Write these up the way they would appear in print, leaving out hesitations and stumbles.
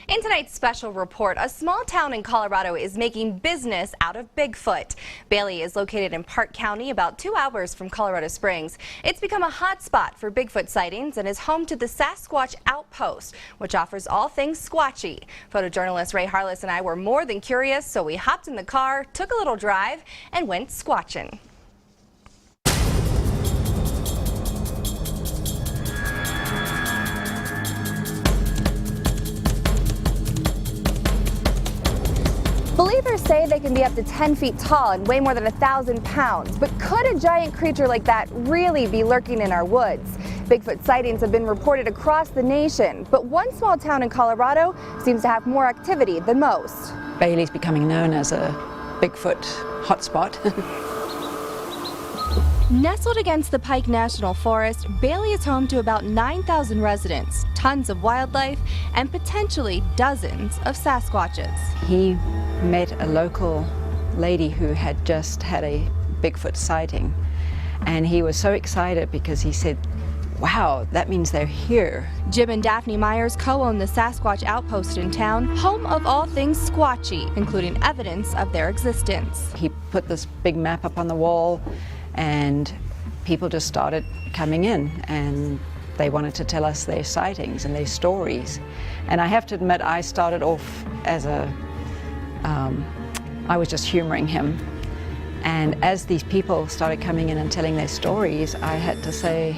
In tonight's special report, a small town in Colorado is making business out of Bigfoot. Bailey is located in Park County, about 2 hours from Colorado Springs. It's become a hot spot for Bigfoot sightings and is home to the Sasquatch Outpost, which offers all things squatchy. Photojournalist Ray Harless and I were more than curious, so we hopped in the car, took a little drive, and went squatching. Believers say they can be up to 10 feet tall and weigh more than 1,000 pounds. But could a giant creature like that really be lurking in our woods? Bigfoot sightings have been reported across the nation, but one small town in Colorado seems to have more activity than most. Bailey's becoming known as a Bigfoot hotspot. Nestled against the Pike National Forest, Bailey is home to about 9,000 residents, tons of wildlife, and potentially dozens of Sasquatches. He met a local lady who had just had a Bigfoot sighting, and he was so excited because he said, "Wow, that means they're here." Jim and Daphne Myers co-own the Sasquatch Outpost in town, home of all things squatchy, including evidence of their existence. He put this big map up on the wall, and people just started coming in, and they wanted to tell us their sightings and their stories. And I have to admit, I started off as I was just humoring him. And as these people started coming in and telling their stories, I had to say,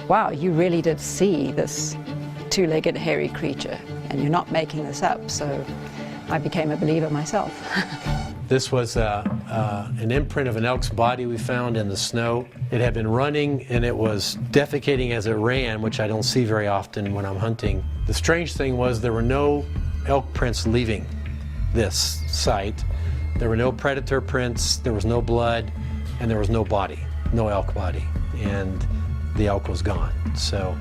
wow, you really did see this two-legged hairy creature, and you're not making this up. So I became a believer myself. This was an imprint of an elk's body we found in the snow. It had been running and it was defecating as it ran, which I don't see very often when I'm hunting. The strange thing was there were no elk prints leaving this site. There were no predator prints, there was no blood, and there was no body, no elk body. And the elk was gone. So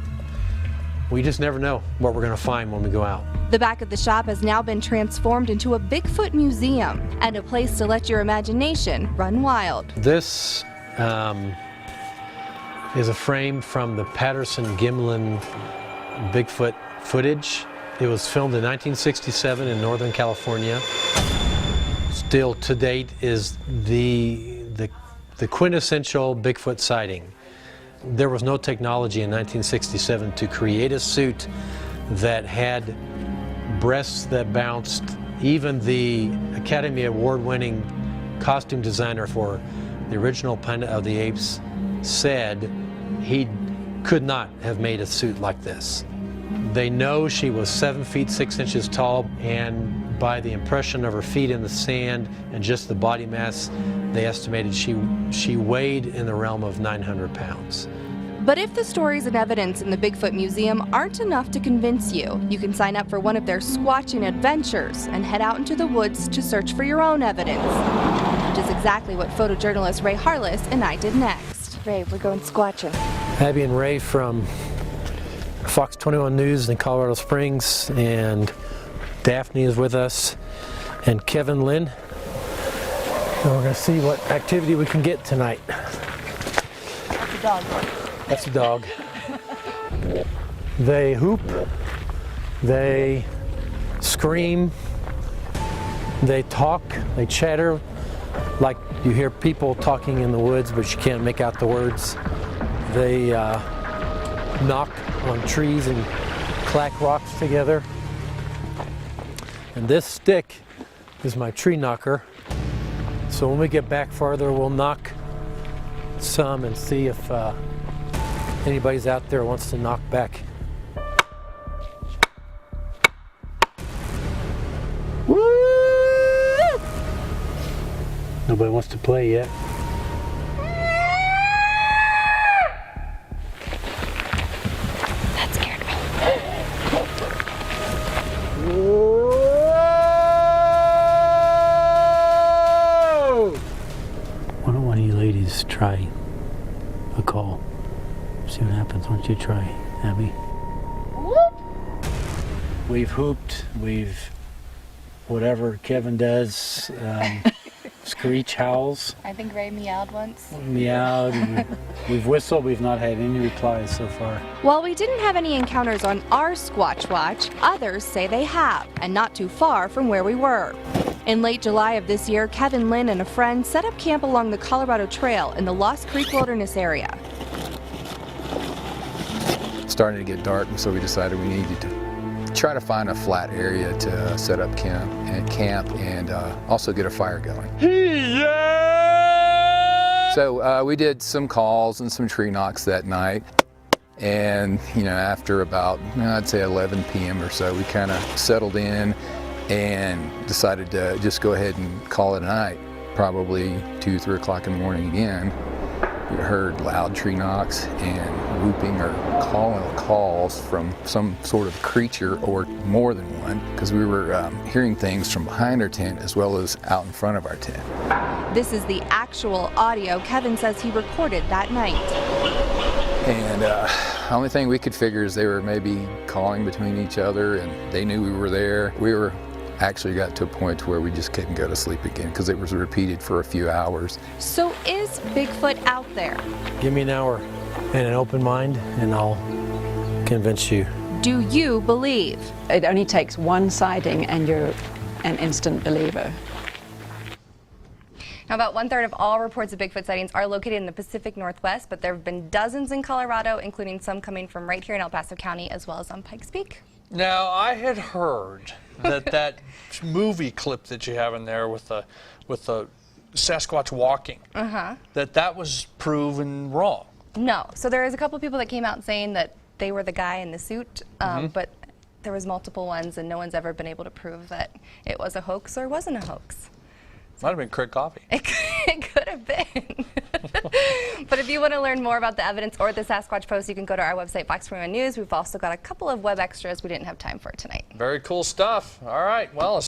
we just never know what we're going to find when we go out. The back of the shop has now been transformed into a Bigfoot museum and a place to let your imagination run wild. This is a frame from the Patterson-Gimlin Bigfoot footage. It was filmed in 1967 in Northern California. Still to date is the quintessential Bigfoot sighting. There was no technology in 1967 to create a suit that had breasts that bounced. Even the Academy Award-winning costume designer for the original Planet of the Apes said he could not have made a suit like this. They know she was 7 feet 6 inches tall, and by the impression of her feet in the sand and just the body mass, they estimated she weighed in the realm of 900 pounds. But if the stories and evidence in the Bigfoot Museum aren't enough to convince you, you can sign up for one of their squatching adventures and head out into the woods to search for your own evidence, which is exactly what photojournalist Ray Harless and I did next. Ray, we're going squatching. Abby and Ray from Fox 21 News in Colorado Springs, and Daphne is with us, and Kevin Lynn. And we're going to see what activity we can get tonight. That's a dog. That's a dog. They hoop, they scream, they talk, they chatter, like you hear people talking in the woods, but you can't make out the words. They knock on trees and clack rocks together. And this stick is my tree knocker. So when we get back farther, we'll knock some and see if anybody's out there wants to knock back. Woo! Nobody wants to play yet. That scared me. Whoa! Why don't one of you ladies try a call? See what happens. Why don't you try, Abby? Whoop. We've hooped, we've whatever Kevin does. screech howls, I think Ray meowed once. meowed, and we've whistled. We've not had any replies so far. While we didn't have any encounters on our Squatch Watch, others say they have, and not too far from where we were. In late July of this year, Kevin Lynn and a friend set up camp along the Colorado Trail in the Lost Creek Wilderness area. Starting to get dark, so we decided we needed to try to find a flat area to set up camp and also get a fire going. So we did some calls and some tree knocks that night, and after about I'd say 11 p.m. or so, we kind of settled in and decided to just go ahead and call it a night. Probably 2, 3 o'clock in the morning again, we heard loud tree knocks and whooping or calls from some sort of creature or more than one, because we were hearing things from behind our tent as well as out in front of our tent. This is the actual audio Kevin says he recorded that night. And the only thing we could figure is they were maybe calling between each other, and they knew we were there. We were actually got to a point where we just couldn't go to sleep again because it was repeated for a few hours. So is Bigfoot out there? Give me an hour and an open mind, and I'll convince you. Do you believe? It only takes one sighting and you're an instant believer. Now, about 1/3 of all reports of Bigfoot sightings are located in the Pacific Northwest, but there have been dozens in Colorado, including some coming from right here in El Paso County, as well as on Pikes Peak. Now, I had heard that movie clip that you have in there with the Sasquatch walking, that was proven wrong. No. So there is a couple people that came out saying that they were the guy in the suit, but there was multiple ones, and no one's ever been able to prove that it was a hoax or wasn't a hoax. Might have been Craig Coffey. It could have been. But if you want to learn more about the evidence or the Sasquatch post, you can go to our website, Fox 21 News. We've also got a couple of web extras we didn't have time for tonight. Very cool stuff. All right, well.